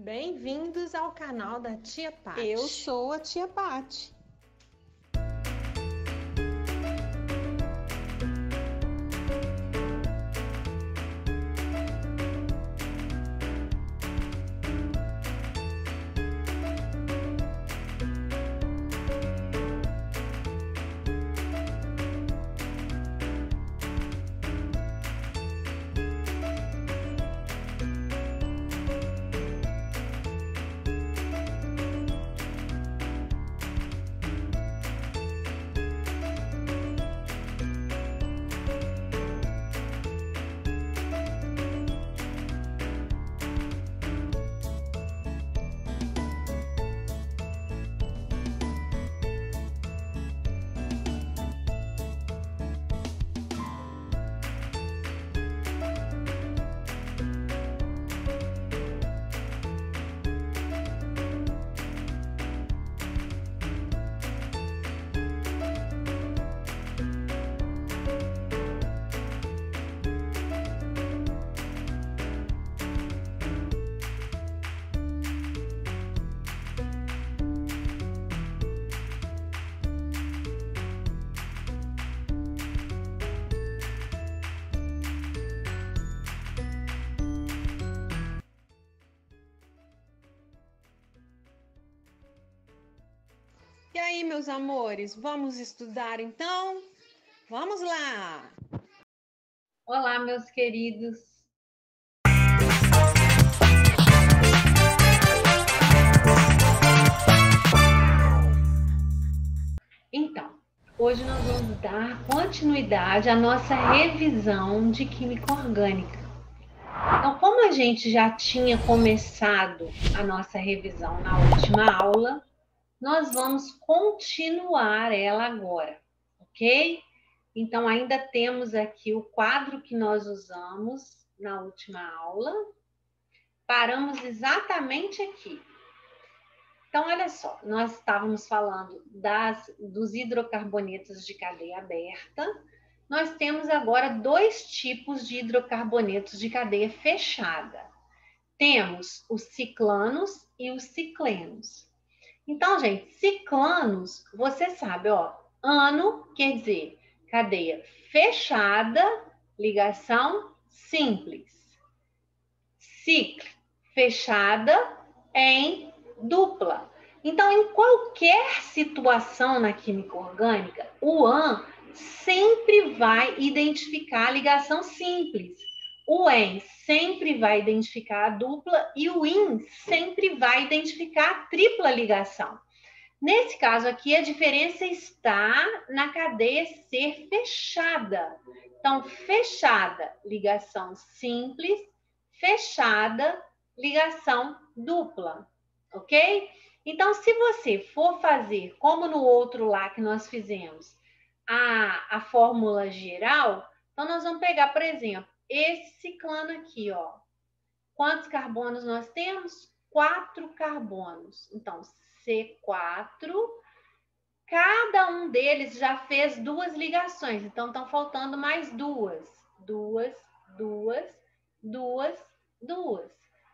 Bem-vindos ao canal da Tia Pati. Eu sou a Tia Pati. E aí, meus amores, vamos estudar então? Vamos lá! Olá, meus queridos. Então, hoje nós vamos dar continuidade à nossa revisão de Química Orgânica. Então, como a gente já tinha começado a nossa revisão na última aula, nós vamos continuar ela agora, ok? Então, ainda temos aqui o quadro que nós usamos na última aula. Paramos exatamente aqui. Então, olha só, nós estávamos falando dos hidrocarbonetos de cadeia aberta. Nós temos agora dois tipos de hidrocarbonetos de cadeia fechada. Temos os ciclanos e os ciclenos. Então, gente, ciclanos, você sabe, ó, ano quer dizer cadeia fechada, ligação simples. Ciclo, fechada em dupla. Então, em qualquer situação na química orgânica, o AN sempre vai identificar a ligação simples. O EN sempre vai identificar a dupla e o IN sempre vai identificar a tripla ligação. Nesse caso aqui, a diferença está na cadeia ser fechada. Então, fechada, ligação simples, fechada, ligação dupla, ok? Então, se você for fazer, como no outro lá que nós fizemos, a fórmula geral, então nós vamos pegar, por exemplo, esse ciclano aqui, ó. Quantos carbonos nós temos? 4 carbonos. Então, C4, cada um deles já fez 2 ligações. Então, estão faltando mais 2. 2, 2, 2, 2.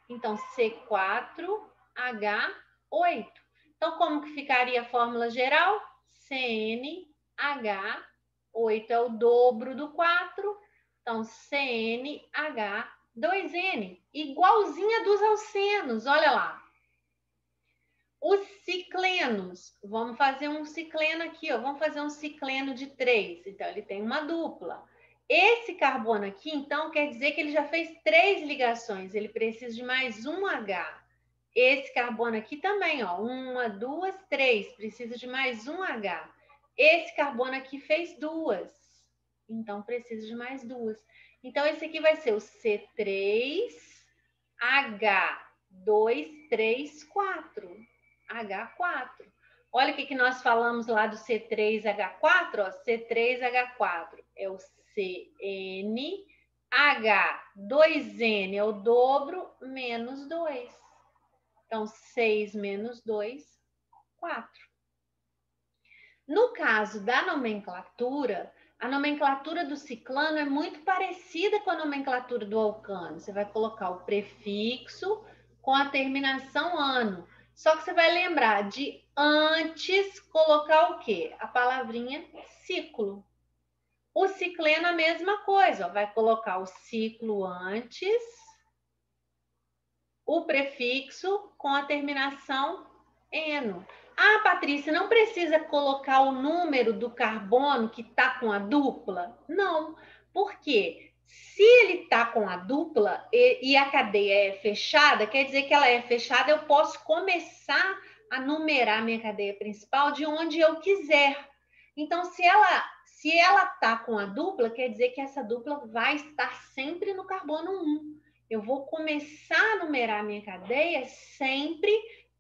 Então, C4H8. Então, como que ficaria a fórmula geral? CnH8 é o dobro do 4. Então, CnH2n, igualzinha dos alcenos, olha lá. Os ciclenos, vamos fazer um cicleno aqui, ó, vamos fazer um cicleno de 3, então ele tem uma dupla. Esse carbono aqui, então, quer dizer que ele já fez 3 ligações, ele precisa de mais um H. Esse carbono aqui também, ó, 1, 2, 3, precisa de mais um H. Esse carbono aqui fez 2, então precisa de mais 2. Então, esse aqui vai ser o C3H234. H4. Olha o que nós falamos lá do C3H4. Ó, C3H4 é o CnH2n é o dobro menos 2. Então, 6 menos 2, 4. No caso da nomenclatura, a nomenclatura do ciclano é muito parecida com a nomenclatura do alcano. Você vai colocar o prefixo com a terminação ano. Só que você vai lembrar de antes colocar o quê? A palavrinha ciclo. O cicleno a mesma coisa, ó, vai colocar o ciclo antes, o prefixo com a terminação eno. Ah, Patrícia, não precisa colocar o número do carbono que está com a dupla? Não, porque se ele está com a dupla e a cadeia é fechada, quer dizer que ela é fechada, eu posso começar a numerar minha cadeia principal de onde eu quiser. Então, se ela está com a dupla, quer dizer que essa dupla vai estar sempre no carbono 1. Eu vou começar a numerar minha cadeia sempre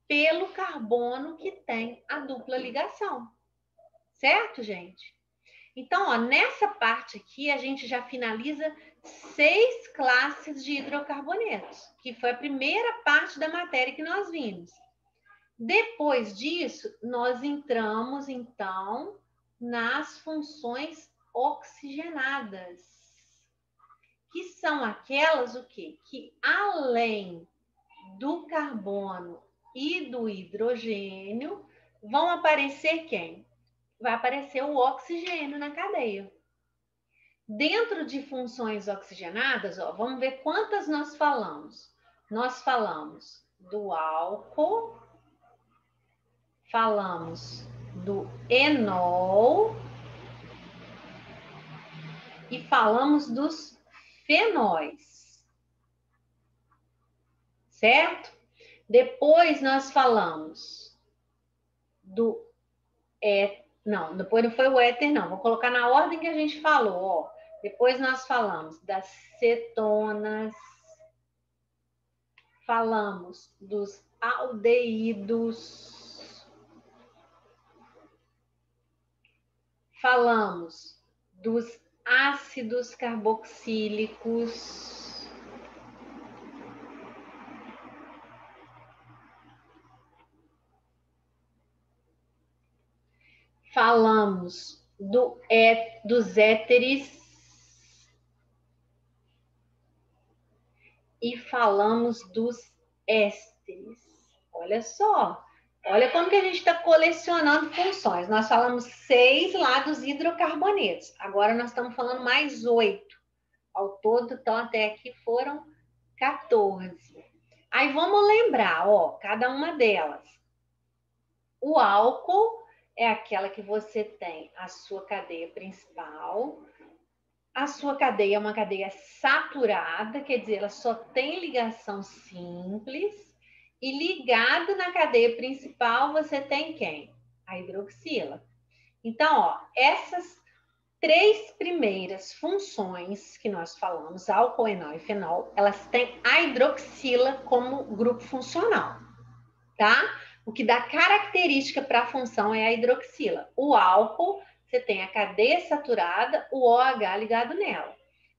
pelo carbono que tem a dupla ligação. Certo, gente? Então, ó, nessa parte aqui, a gente já finaliza 6 classes de hidrocarbonetos, que foi a primeira parte da matéria que nós vimos. Depois disso, nós entramos, então, nas funções oxigenadas, que são aquelas o quê? Que além do carbono e do hidrogênio, vão aparecer quem? Vai aparecer o oxigênio na cadeia. Dentro de funções oxigenadas, ó, vamos ver quantas nós falamos. Nós falamos do álcool, falamos do enol e falamos dos fenóis. Certo? Depois nós falamos do não, depois não foi o éter, não. Vou colocar na ordem que a gente falou, ó. Depois nós falamos das cetonas, falamos dos aldeídos, falamos dos ácidos carboxílicos, falamos dos éteres e falamos dos ésteres. Olha só, olha como que a gente está colecionando funções. Nós falamos 6 lá dos hidrocarbonetos. Agora nós estamos falando mais 8. Ao todo, então, até aqui foram 14. Aí vamos lembrar, ó, cada uma delas. O álcool é aquela que você tem a sua cadeia principal. A sua cadeia é uma cadeia saturada, quer dizer, ela só tem ligação simples. E ligado na cadeia principal, você tem quem? A hidroxila. Então, ó, essas 3 primeiras funções que nós falamos, álcool, enol e fenol, elas têm a hidroxila como grupo funcional, tá? O que dá característica para a função é a hidroxila. O álcool, você tem a cadeia saturada, o OH ligado nela.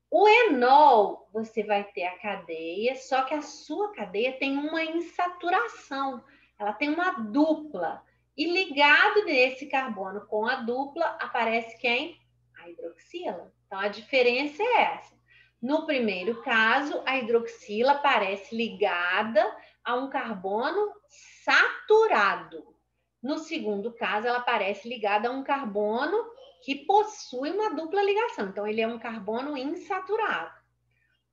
O enol, você vai ter a cadeia, só que a sua cadeia tem uma insaturação. Ela tem uma dupla. E ligado nesse carbono com a dupla, aparece quem? A hidroxila. Então, a diferença é essa. No primeiro caso, a hidroxila aparece ligada a um carbono saturado. No segundo caso, ela aparece ligada a um carbono que possui uma dupla ligação. Então, ele é um carbono insaturado.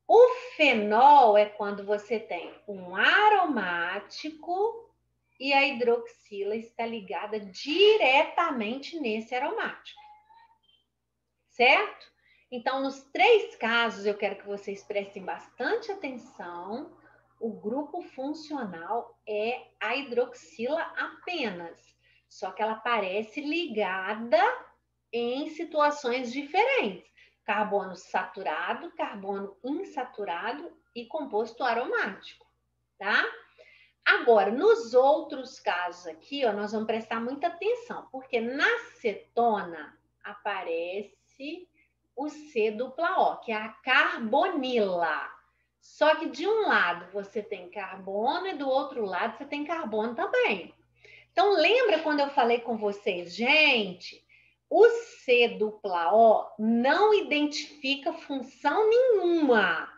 O fenol é quando você tem um aromático e a hidroxila está ligada diretamente nesse aromático. Certo? Então, nos 3 casos, eu quero que vocês prestem bastante atenção. O grupo funcional é a hidroxila apenas, só que ela aparece ligada em situações diferentes. Carbono saturado, carbono insaturado e composto aromático, tá? Agora, nos outros casos aqui, ó, nós vamos prestar muita atenção, porque na cetona aparece o C-O, que é a carbonila. Só que de um lado você tem carbono e do outro lado você tem carbono também. Então, lembra quando eu falei com vocês, gente, o C-O não identifica função nenhuma.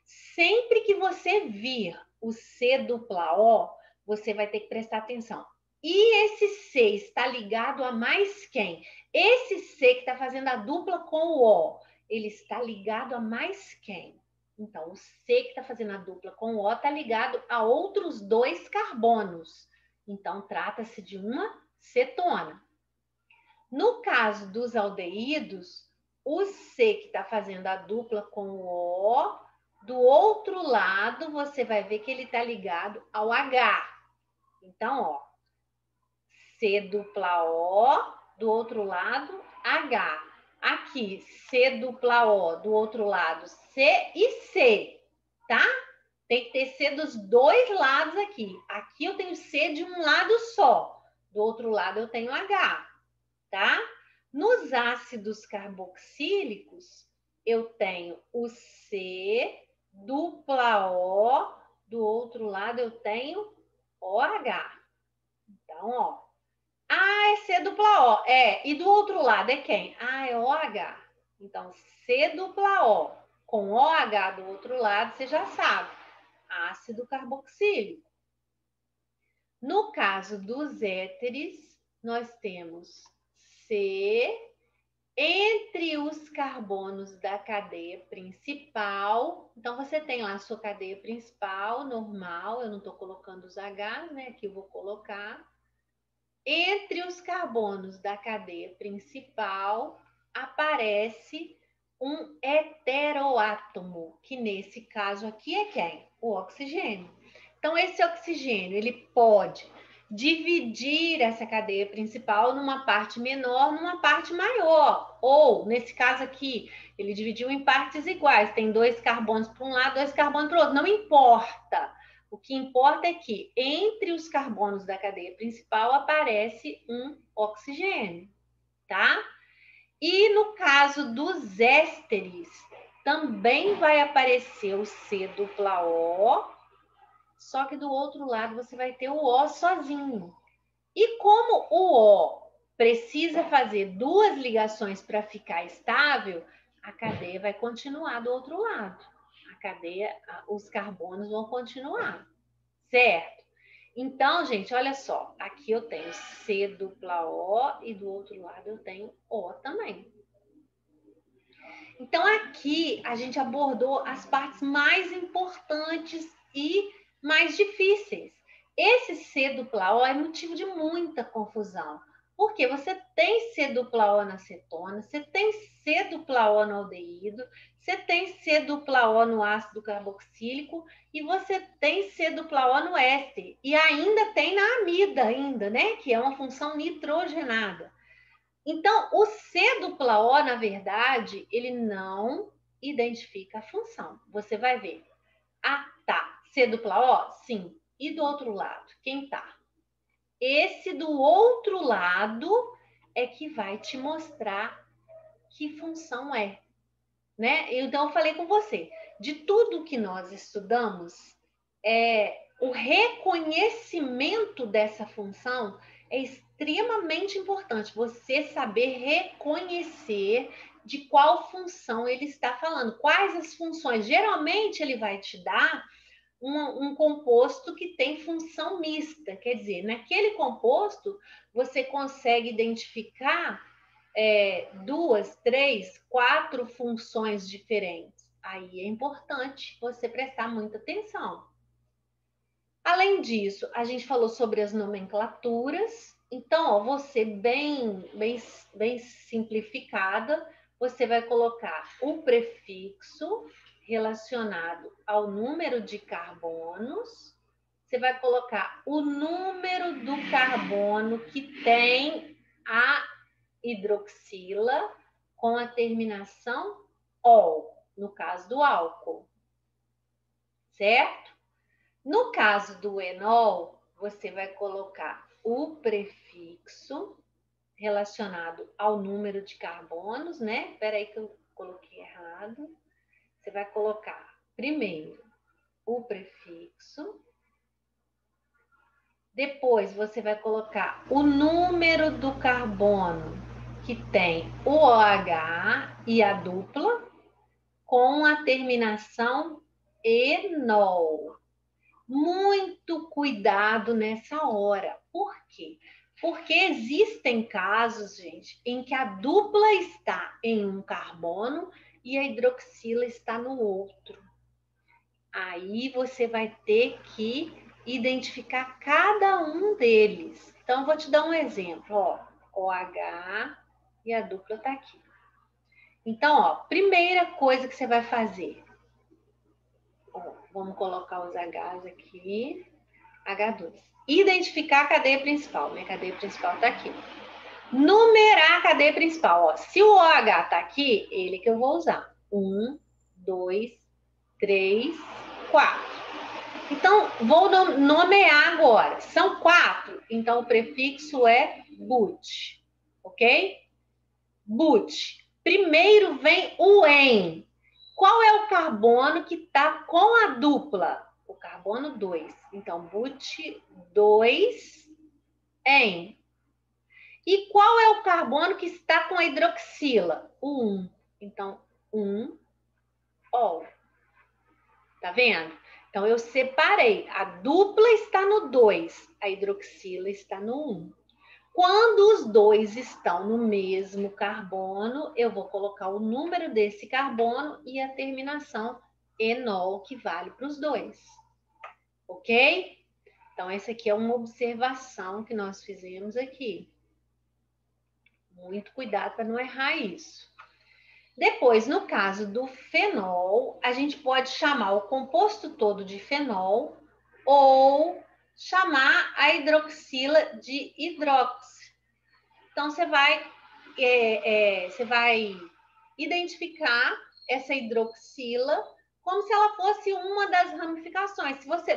Sempre que você vir o C dupla O, você vai ter que prestar atenção. E esse C está ligado a mais quem? Esse C que está fazendo a dupla com o O, ele está ligado a mais quem? Então, o C que está fazendo a dupla com o O está ligado a outros 2 carbonos. Então, trata-se de uma cetona. No caso dos aldeídos, o C que está fazendo a dupla com o O, do outro lado, você vai ver que ele está ligado ao H. Então, ó, C dupla O, do outro lado, H. Aqui, C dupla O, do outro lado, C e C, tá? Tem que ter C dos 2 lados aqui. Aqui eu tenho C de um lado só, do outro lado eu tenho H, tá? Nos ácidos carboxílicos, eu tenho o C dupla O, do outro lado eu tenho OH. Então, ó, é C dupla O. E do outro lado é quem? É OH. Então, C dupla O com OH do outro lado, você já sabe, ácido carboxílico. No caso dos éteres, nós temos C entre os carbonos da cadeia principal. Então, você tem lá a sua cadeia principal, normal, eu não estou colocando os H, né? Aqui eu vou colocar. Entre os carbonos da cadeia principal, aparece um heteroátomo, que nesse caso aqui é quem? O oxigênio. Então, esse oxigênio, ele pode dividir essa cadeia principal numa parte menor, numa parte maior. Ou, nesse caso aqui, ele dividiu em partes iguais. Tem 2 carbonos para um lado, 2 carbonos para o outro. Não importa. O que importa é que entre os carbonos da cadeia principal aparece um oxigênio, tá? E no caso dos ésteres, também vai aparecer o C dupla O, só que do outro lado você vai ter o O sozinho. E como o O precisa fazer 2 ligações para ficar estável, a cadeia vai continuar do outro lado. A cadeia, os carbonos vão continuar, certo? Então, gente, olha só, aqui eu tenho C dupla O e do outro lado eu tenho O também. Então, aqui a gente abordou as partes mais importantes e mais difíceis. Esse C dupla O é motivo de muita confusão. Porque você tem C dupla O na cetona, você tem C dupla O no aldeído, você tem C dupla O no ácido carboxílico e você tem C dupla O no éster. E ainda tem na amida, ainda, né? Que é uma função nitrogenada. Então, o C dupla O, na verdade, ele não identifica a função. Você vai ver. Tá. C dupla O? Sim. E do outro lado? Quem tá? Esse do outro lado é que vai te mostrar que função é, né? Então, eu falei com você, de tudo que nós estudamos, o reconhecimento dessa função é extremamente importante. Você saber reconhecer de qual função ele está falando, quais as funções. Geralmente, ele vai te dar um composto que tem função mista, quer dizer, naquele composto você consegue identificar 2, 3, 4 funções diferentes. Aí é importante você prestar muita atenção. Além disso, a gente falou sobre as nomenclaturas. Então, ó, você bem simplificada, você vai colocar o prefixo relacionado ao número de carbonos. Você vai colocar o número do carbono que tem a hidroxila com a terminação -ol, no caso do álcool, certo? No caso do enol, você vai colocar o prefixo relacionado ao número de carbonos, né? Espera aí que eu coloquei errado. Você vai colocar primeiro o prefixo, depois você vai colocar o número do carbono que tem o OH e a dupla com a terminação enol. Muito cuidado nessa hora. Por quê? Porque existem casos, gente, em que a dupla está em um carbono e a hidroxila está no outro. Aí você vai ter que identificar cada um deles. Então, eu vou te dar um exemplo, ó. OH e a dupla está aqui. Então, ó, primeira coisa que você vai fazer. Ó, vamos colocar os Hs aqui. H2. Identificar a cadeia principal. Minha cadeia principal está aqui. Numerar a cadeia principal. Ó. Se o OH está aqui, ele que eu vou usar. 1, 2, 3, 4. Então, vou nomear agora. São 4. Então, o prefixo é but. Ok? But. Primeiro vem o en. Qual é o carbono que está com a dupla? O carbono 2. Então, but 2 en. E qual é o carbono que está com a hidroxila? O 1. Então, 1 ol. Tá vendo? Então, eu separei. A dupla está no 2, a hidroxila está no 1. Quando os dois estão no mesmo carbono, eu vou colocar o número desse carbono e a terminação enol, que vale para os dois. Ok? Então, essa aqui é uma observação que nós fizemos aqui. Muito cuidado para não errar isso. Depois, no caso do fenol, a gente pode chamar o composto todo de fenol ou chamar a hidroxila de hidroxi. Então, você vai identificar essa hidroxila como se ela fosse uma das ramificações. Você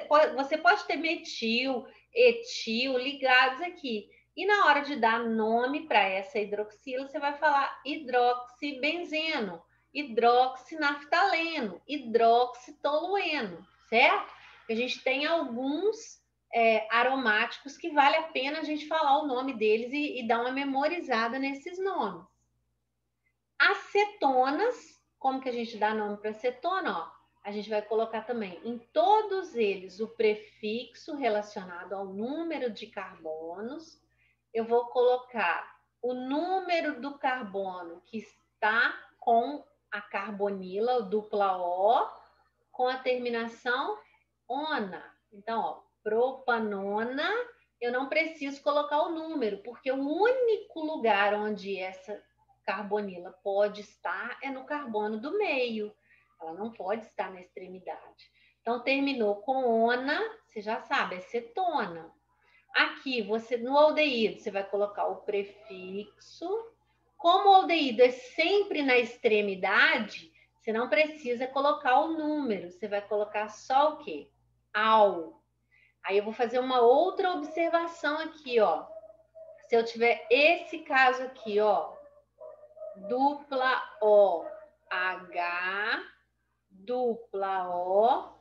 pode ter metil, etil ligados aqui. E na hora de dar nome para essa hidroxila, você vai falar hidroxibenzeno, hidroxinaftaleno, hidroxitolueno, certo? A gente tem alguns aromáticos que vale a pena a gente falar o nome deles e dar uma memorizada nesses nomes. Acetonas, como que a gente dá nome para acetona? Ó, a gente vai colocar também em todos eles o prefixo relacionado ao número de carbonos. Eu vou colocar o número do carbono que está com a carbonila, o dupla O, com a terminação ona. Então, ó, propanona, eu não preciso colocar o número, porque o único lugar onde essa carbonila pode estar é no carbono do meio. Ela não pode estar na extremidade. Então, terminou com ona, você já sabe, é cetona. Aqui, no aldeído, você vai colocar o prefixo. Como o aldeído é sempre na extremidade, você não precisa colocar o número. Você vai colocar só o quê? Al. Aí eu vou fazer uma outra observação aqui, ó. Se eu tiver esse caso aqui, ó. Dupla O, H, dupla O,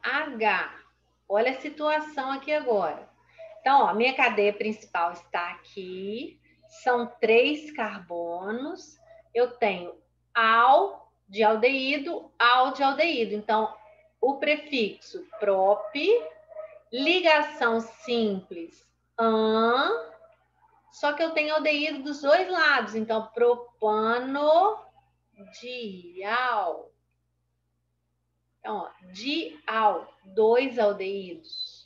H. Olha a situação aqui agora. Então, ó, minha cadeia principal está aqui. São 3 carbonos. Eu tenho al de aldeído, al de aldeído. Então, o prefixo prop, ligação simples an, só que eu tenho aldeído dos dois lados. Então, propano dial. Então, ó, dial, 2 aldeídos.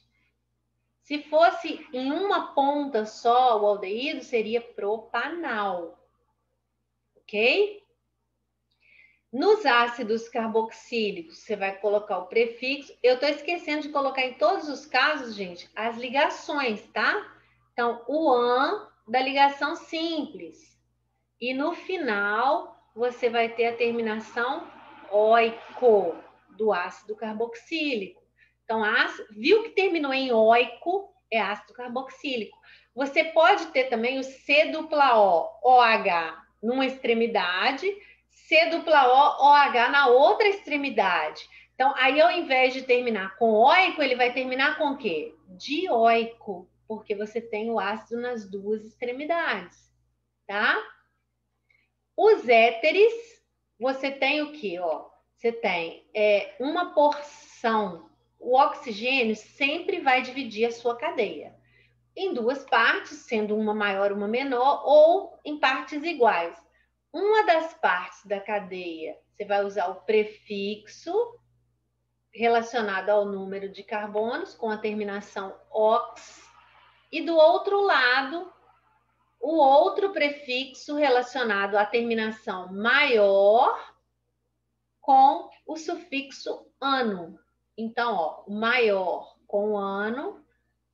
Se fosse em uma ponta só o aldeído, seria propanal. Ok? Nos ácidos carboxílicos, você vai colocar o prefixo. Eu estou esquecendo de colocar em todos os casos, gente, as ligações, tá? Então, o an da ligação simples. E no final, você vai ter a terminação oico do ácido carboxílico. Então, viu que terminou em oico, é ácido carboxílico. Você pode ter também o C-dupla-O, OH, numa extremidade, C-dupla-O, OH na outra extremidade. Então, aí ao invés de terminar com oico, ele vai terminar com o quê? Dioico, porque você tem o ácido nas duas extremidades, tá? Os éteres, você tem o quê? Ó? Você tem uma porção, o oxigênio sempre vai dividir a sua cadeia em duas partes, sendo uma maior, uma menor, ou em partes iguais. Uma das partes da cadeia, você vai usar o prefixo relacionado ao número de carbonos, com a terminação ox, e do outro lado, o outro prefixo relacionado à terminação maior, com o sufixo ano. Então, ó, o maior com o ano,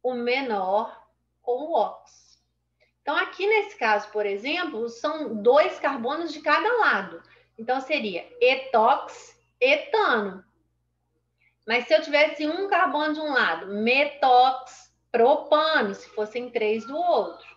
o menor com o ox. Então, aqui nesse caso, por exemplo, são 2 carbonos de cada lado. Então, seria etox, etano. Mas se eu tivesse um carbono de um lado, metox, propano, se fossem 3 do outro,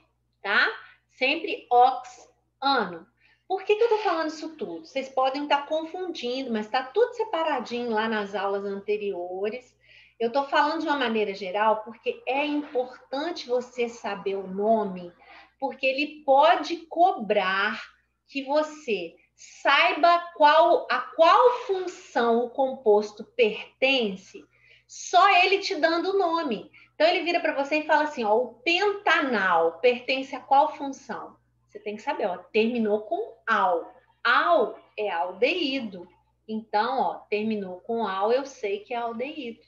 tá? Sempre ox, ano. Por que eu tô falando isso tudo? Vocês podem estar confundindo, mas está tudo separadinho lá nas aulas anteriores. Eu tô falando de uma maneira geral porque é importante você saber o nome, porque ele pode cobrar que você saiba a qual função o composto pertence, só ele te dando o nome. Então ele vira para você e fala assim, ó, o pentanal pertence a qual função? Você tem que saber, ó, terminou com al. Al é aldeído. Então, ó, terminou com al, eu sei que é aldeído.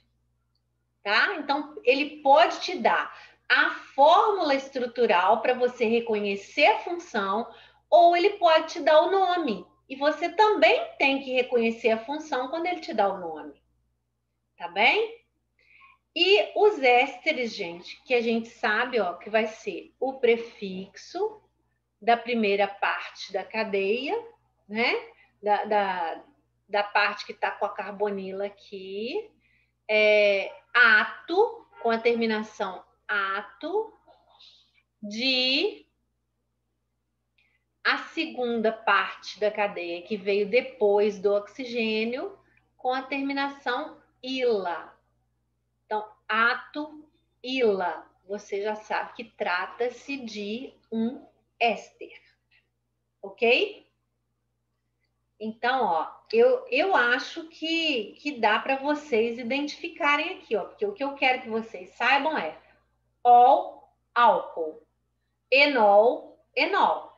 Tá? Então, ele pode te dar a fórmula estrutural para você reconhecer a função, ou ele pode te dar o nome. E você também tem que reconhecer a função quando ele te dá o nome. Tá bem? E os ésteres, gente, que a gente sabe, ó, que vai ser o prefixo da primeira parte da cadeia, né? Da parte que está com a carbonila aqui. Ato, com a terminação ato, de a segunda parte da cadeia, que veio depois do oxigênio, com a terminação ila. Então, ato, ila, você já sabe que trata-se de um éster, ok? Então, ó, eu acho que dá para vocês identificarem aqui, ó, porque o que eu quero que vocês saibam é ol, álcool, enol, enol.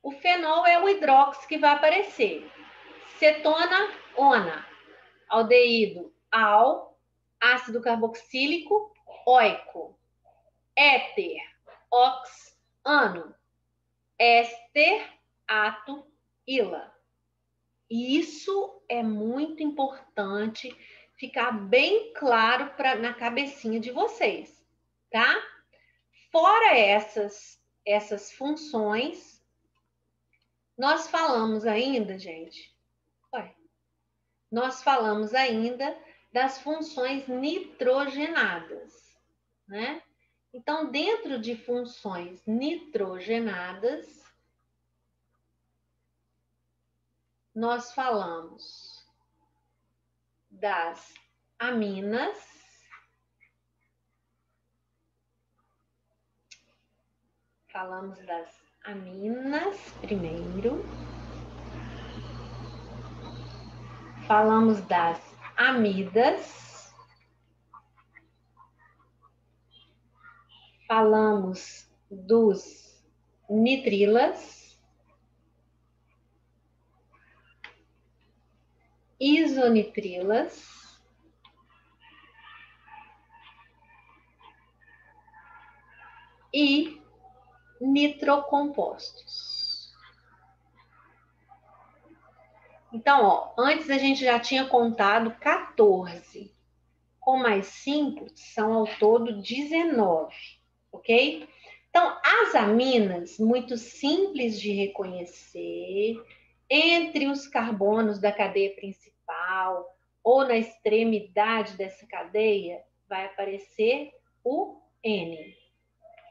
O fenol é o hidróxido que vai aparecer. Cetona, ona. Aldeído, al. Ácido carboxílico, oico. Éter, ox, ano. Éster, ato, ila. E isso é muito importante ficar bem claro na cabecinha de vocês, tá? Fora essas funções, nós falamos ainda, gente, nós falamos ainda das funções nitrogenadas, né? Então, dentro de funções nitrogenadas, nós falamos das aminas, primeiro, falamos das amidas, falamos dos nitrilas, isonitrilas, e nitrocompostos. Então, ó, antes a gente já tinha contado 14. Com mais 5, são ao todo 19, ok? Então, as aminas, muito simples de reconhecer, entre os carbonos da cadeia principal ou na extremidade dessa cadeia, vai aparecer o N.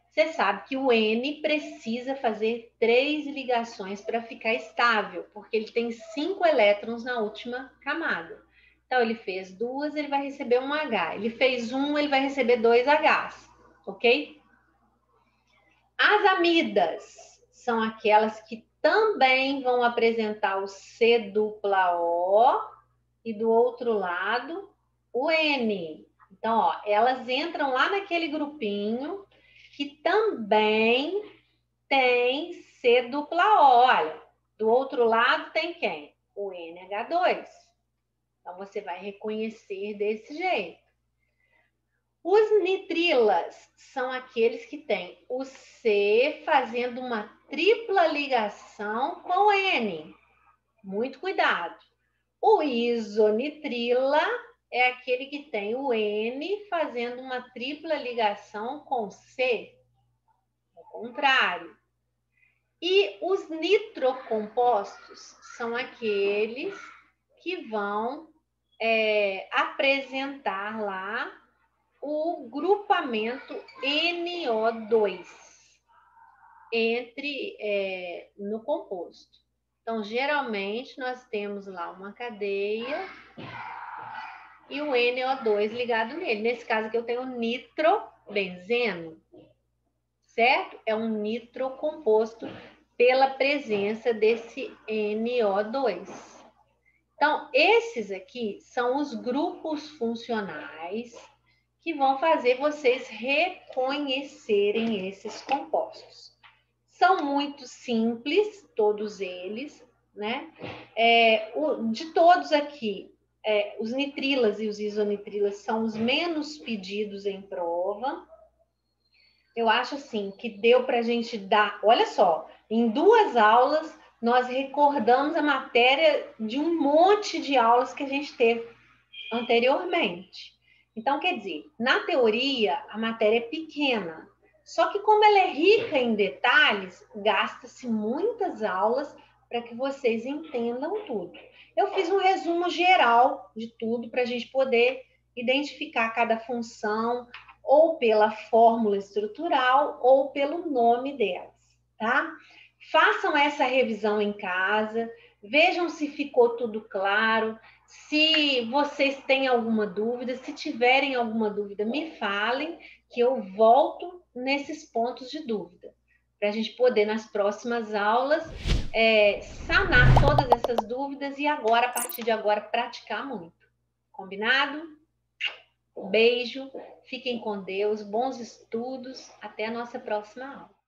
Você sabe que o N precisa fazer 3 ligações para ficar estável, porque ele tem 5 elétrons na última camada. Então, ele fez 2, ele vai receber um H. Ele fez 1, ele vai receber 2 Hs, ok? As amidas são aquelas que também vão apresentar o C dupla O e do outro lado o N. Então, ó, elas entram lá naquele grupinho que também tem C dupla O. Olha, do outro lado tem quem? O NH2. Então, você vai reconhecer desse jeito. Os nitrilas são aqueles que têm o C fazendo uma tripla ligação com o N. Muito cuidado. O isonitrila é aquele que tem o N fazendo uma tripla ligação com C. Ao contrário. E os nitrocompostos são aqueles que vão apresentar lá o grupamento NO2 no composto. Então, geralmente, nós temos lá uma cadeia e o NO2 ligado nele. Nesse caso aqui, eu tenho nitrobenzeno, certo? É um nitrocomposto pela presença desse NO2. Então, esses aqui são os grupos funcionais que vão fazer vocês reconhecerem esses compostos. São muito simples, todos eles, né? De todos aqui, os nitrilas e os isonitrilas são os menos pedidos em prova. Eu acho assim que deu para a gente dar. Olha só, em 2 aulas nós recordamos a matéria de um monte de aulas que a gente teve anteriormente. Então, quer dizer, na teoria a matéria é pequena, só que como ela é rica em detalhes, gasta-se muitas aulas para que vocês entendam tudo. Eu fiz um resumo geral de tudo para a gente poder identificar cada função, ou pela fórmula estrutural, ou pelo nome delas, tá? Façam essa revisão em casa, vejam se ficou tudo claro, se vocês têm alguma dúvida, se tiverem alguma dúvida, me falem, que eu volto nesses pontos de dúvida, para a gente poder, nas próximas aulas, sanar todas essas dúvidas e agora, a partir de agora, praticar muito. Combinado? Beijo, fiquem com Deus, bons estudos, até a nossa próxima aula.